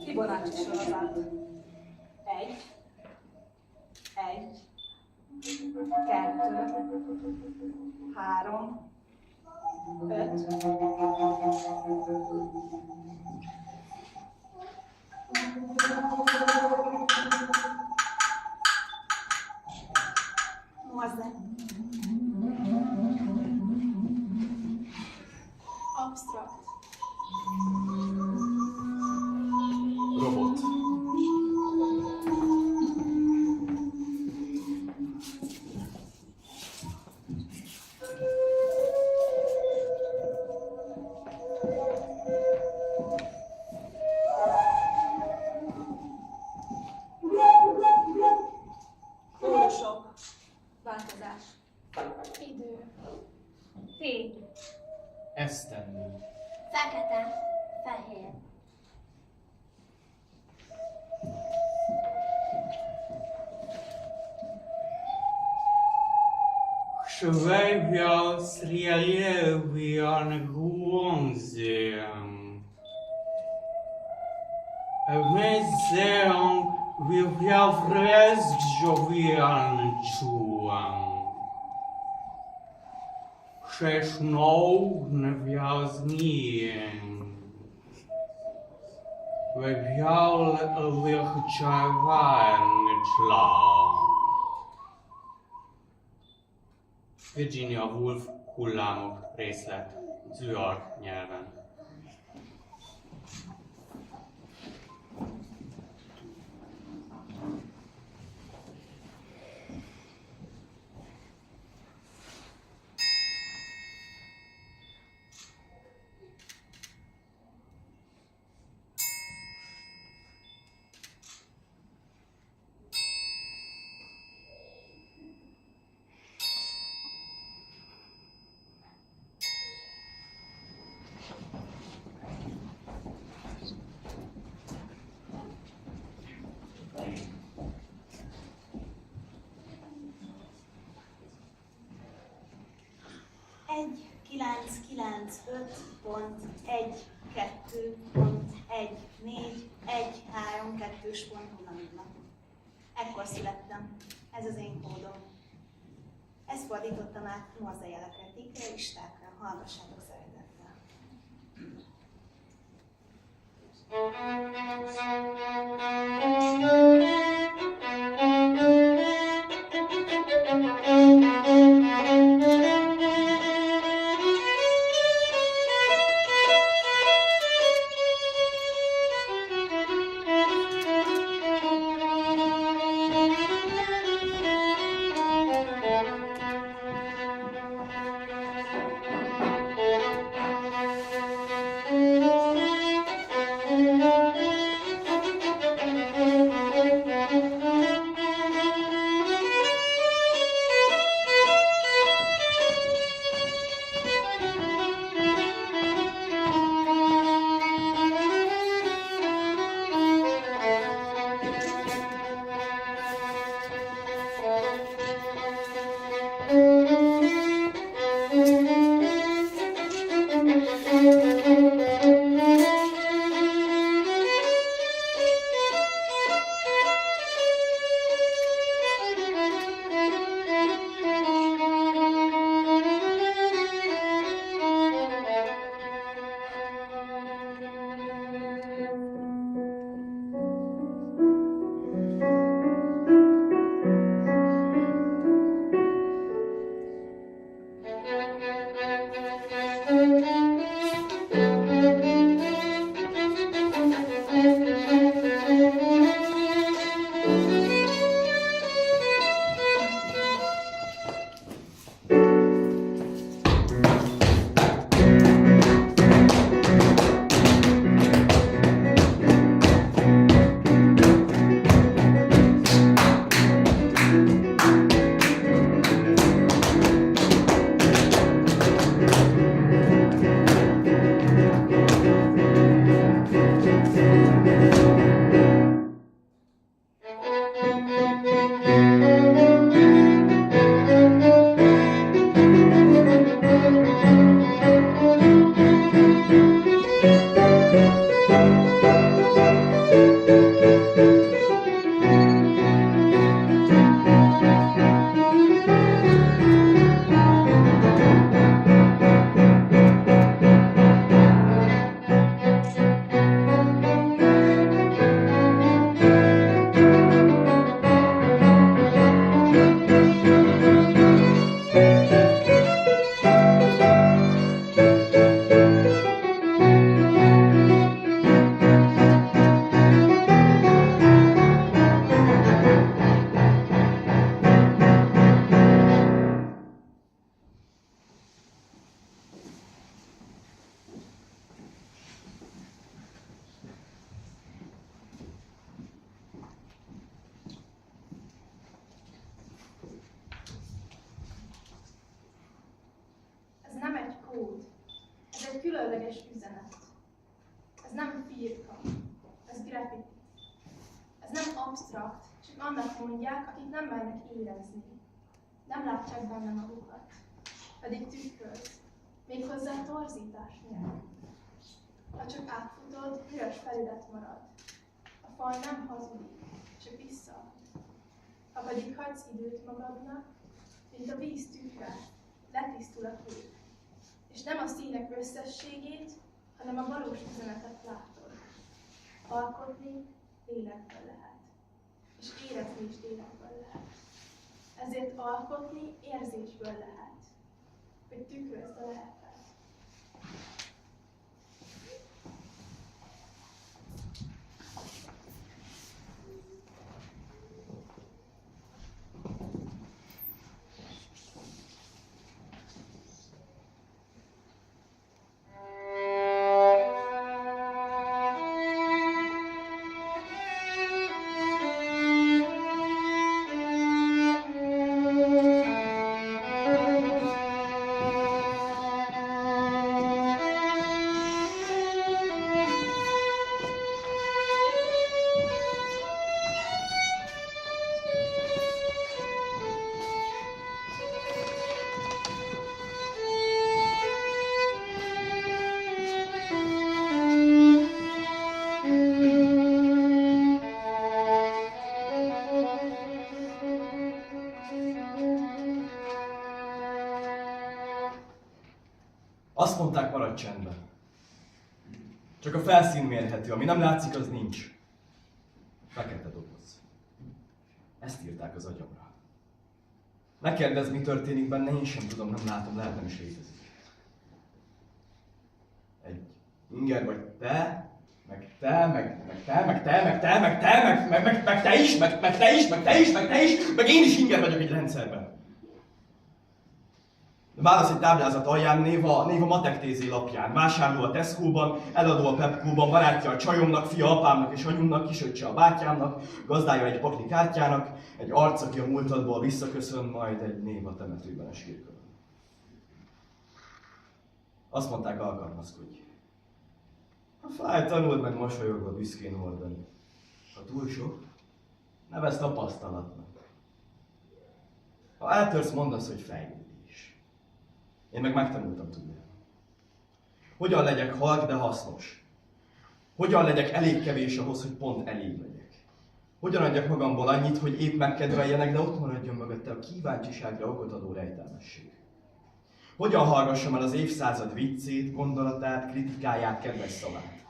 Fibonacci sorozat. 1, 1, 2, 3, 5. Moise. Abstrakt. Robot. Fókusok. Változás. Idő. Fény. Esztendő. Fekete. Fehér. Schwebia srielevian guonzeam. Mezeam vivia vrez jovian chuam. Шешnou nevězmíjem. Vevěl lehčaván člá. Virginia Woolf Hullámok részlet züar nyelven. Egy, 9, 9, 5, pont, 1, 2, pont, 1, 4, 1, 3, 2, pont, 0. Ekkor születtem. Ez az én kódom. Ezt fordítottam át morzejelekre, tikkre, listákra. Hallgassátok szeretettel. különleges üzenet. Ez nem firka, ez graffiti. Ez nem absztrakt, csak annak mondják, akik nem mernek érezni. Nem látják benne magukat, pedig tükröz, méghozzá torzítás nyer. Ha csak átfutod, üres felület marad. A fal nem hazudik, csak visszaad. Ha pedig hagysz időt magadnak, mint a víz tükre, letisztul a kép. És nem a színek összességét, hanem a valós üzenetet látod. Alkotni lélekből lehet, és érezni is lélekből lehet. Ezért alkotni érzésből lehet, hogy tükrözd a lehetet. Azt mondták, maradj csendben. Csak a felszín mérhető, ami nem látszik, az nincs. Fekete doboz. Ezt írták az agyamra. Ne kérdezz, mi történik benne, én sem tudom, nem látom, lehet nem is létezik. Egy inger vagy te, meg te, meg te, meg te, meg te, meg te, meg te is, meg te is, meg te is, meg te is, meg én is inger vagyok egy rendszerben. Válasz egy táblázat alján, név a Matek TZ lapján. Vásárló a Tesco-ban, eladó a Pepco-ban, barátja a csajomnak, fia apámnak és anyumnak, kisöccse a bátyámnak, gazdája egy pakli kártyának, egy arc, aki a múltadból visszaköszön, majd egy név a temetőben a sírkörön. Azt mondták, alkalmazkodj. Ha fáj, tanuld meg mosolyogva büszkén hordani. Ha túl sok, nevezd tapasztalatnak. Ha eltörsz, mondd azt, hogy fejlődés. Én meg megtanultam tudni. Hogyan legyek halk, de hasznos? Hogyan legyek elég kevés ahhoz, hogy pont elég legyek? Hogyan adjak magamból annyit, hogy épp megkedveljenek, de ott maradjon mögötte a kíváncsiságra okot adó rejtelmesség? Hogyan hallgassam el az évszázad viccét, gondolatát, kritikáját, kedves szavát?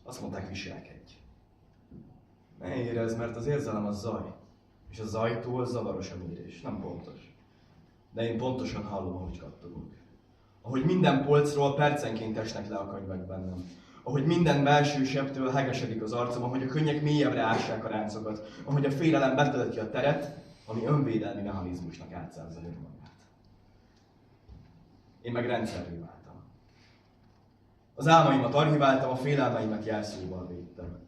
Azt mondták, viselkedj. Ne érezd, mert az érzelem az zaj. És a zajtól zavaros a mérés, nem pontos. De én pontosan hallom, ahogy kattogok. Ahogy minden polcról percenként esnek le a könyvek bennem. Ahogy minden belső sebtől hegesedik az arcom, ahogy a könnyek mélyebbre ássák a ráncokat. Ahogy a félelem betölt ki a teret, ami önvédelmi mechanizmusnak átszázza önmagát. Én meg rendszerré váltam. Az álmaimat archiváltam, a félelmeimet jelszóval védtem.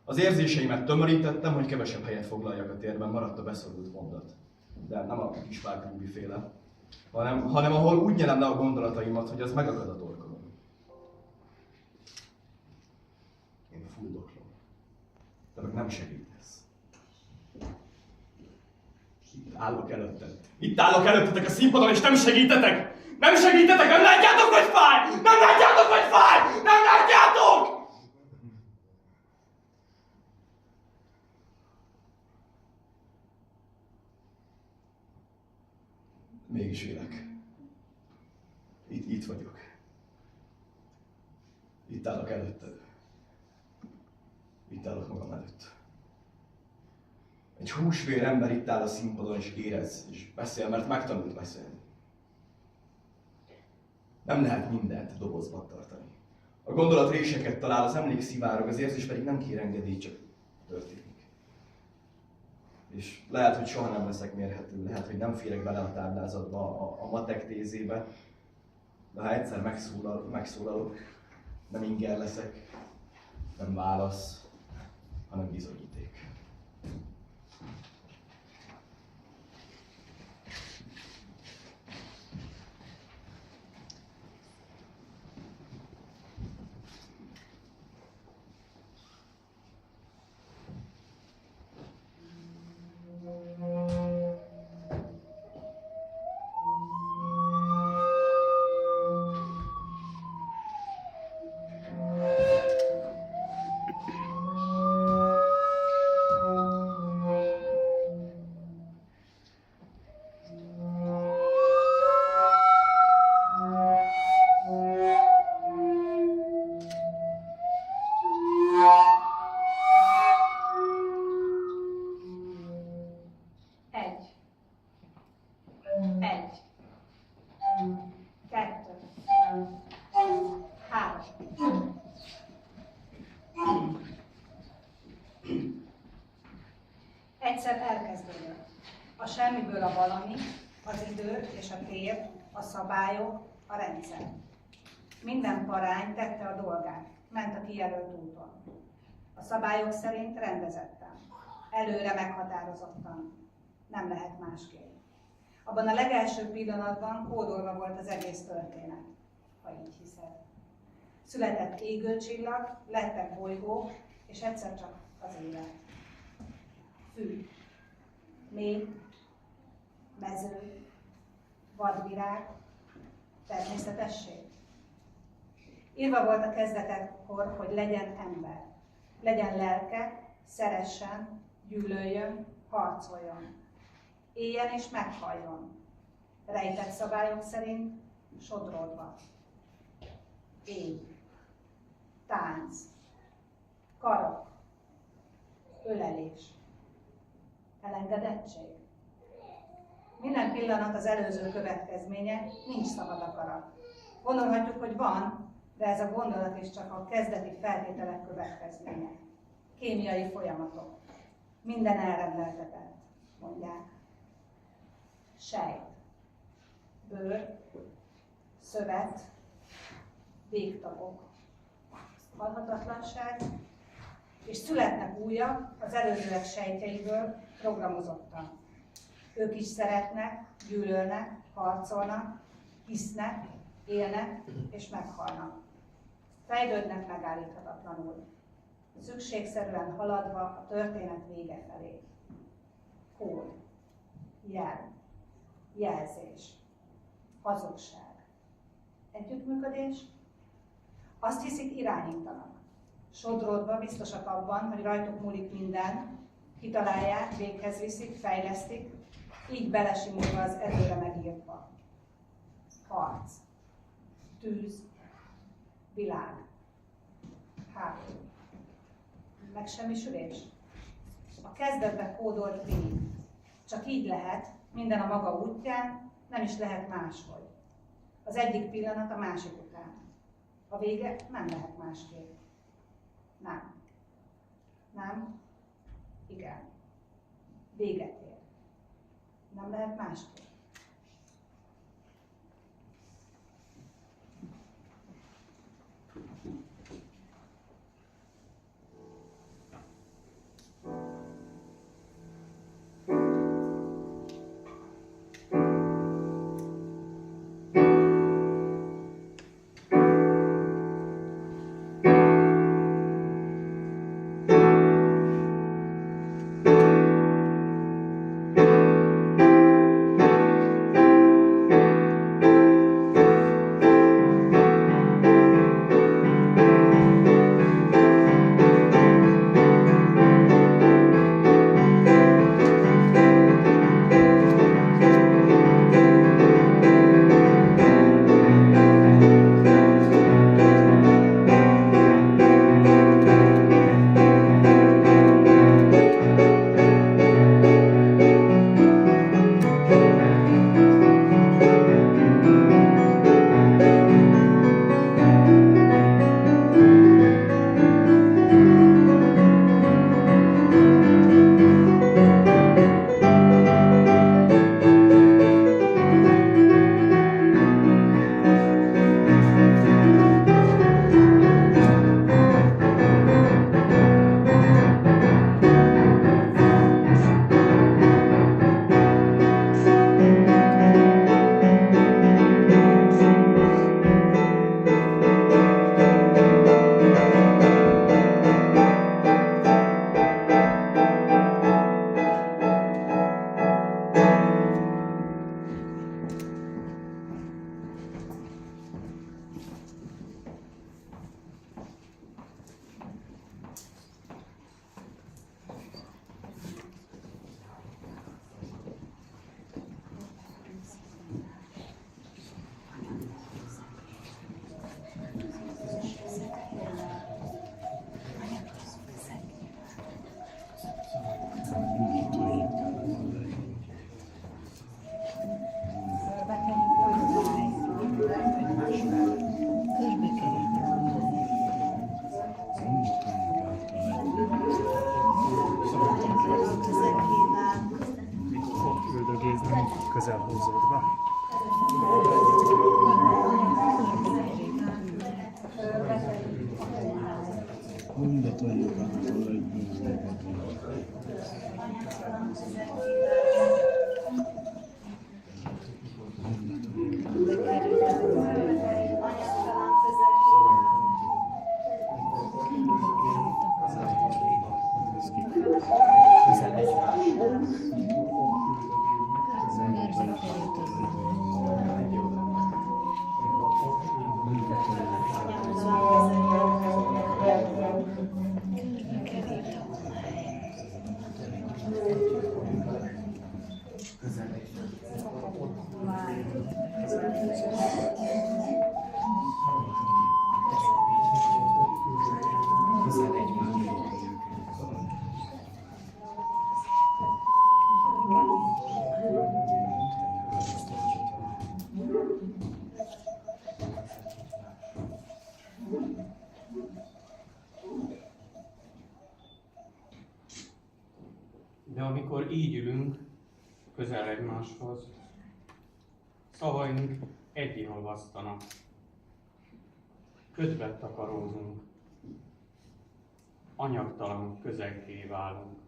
Az érzéseimet tömörítettem, hogy kevesebb helyet foglaljak a térben, maradt a beszorult mondat. De nem a kis Pálkrúbi féle, hanem ahol úgy nyelem le a gondolataimat, hogy az megakad a torkomon. Én fuldoklom. Te meg nem segítesz. Itt állok előttetek a színpadon, és nem segítetek! Nem segítetek! Nem látjátok, hogy fáj! Nem látjátok, hogy fáj! Nem látjátok! Mégis élek. Itt vagyok. Itt állok előtted. Itt állok magam előtt. Egy húsvér ember itt áll a színpadon és érez, és beszél, mert megtanult beszélni. Nem lehet mindent dobozban tartani. A gondolat réseket talál, az emlék szivárog, az érzés pedig nem kér engedélyt, csak történik. És lehet, hogy soha nem leszek mérhető, lehet, hogy nem férek bele a táblázatba, a Matek TZ-be, de ha egyszer megszólalok, nem inger leszek, nem válasz, hanem bizonyíték. Egyszer elkezdődött. A semmiből a valami, az idő és a tér, a szabályok, a rendszer. Minden parány tette a dolgát, ment a kijelölt úton. A szabályok szerint rendezetten, előre meghatározottan. Nem lehet másképp. Abban a legelső pillanatban kódolva volt az egész történet, ha így hiszed. Született égőcsillag, lettek bolygók, és egyszer csak az élet. Fű, mély, mező, vadvirág, természetesség. Írva volt a kezdetekkor, hogy legyen ember, legyen lelke, szeressen, gyűlöljön, harcoljon, éljen és meghalljon, rejtett szabályok szerint sodródva. Ég, tánc, karok, ölelés, elengedettség. Minden pillanat az előző következménye, nincs szabad akarat. Gondolhatjuk, hogy van, de ez a gondolat is csak a kezdeti feltételek következménye. Kémiai folyamatok. Minden elrendeltetett, mondják. Sejt, bőr, szövet, végtagok, halhatatlanság, és születnek újak az előzőek sejtjeiből programozottan. Ők is szeretnek, gyűlölnek, harcolnak, hisznek, élnek és meghalnak. Fejlődnek megállíthatatlanul, szükségszerűen haladva a történet vége felé. Kód, jel, jelzés, hazugság, együttműködés. Azt hiszik, irányítanak. Sodródva biztosak abban, hogy rajtuk múlik minden, kitalálják, véghez viszik, fejlesztik, így belesimulva az előre megírtva. Harc, tűz, világ, háború, megsemmisülés. A kezdetben kódolt végig. Csak így lehet, minden a maga útján, nem is lehet máshogy. Az egyik pillanat a másik után. A vége nem lehet másképp. Nem. Nem. Igen. Véget ér. Nem lehet másképp. közel húzódva. Anyagtalan De amikor így ülünk közel egymáshoz, szavaink egybeolvasztanak. Ködbe takarózunk, anyagtalan közeggé válunk.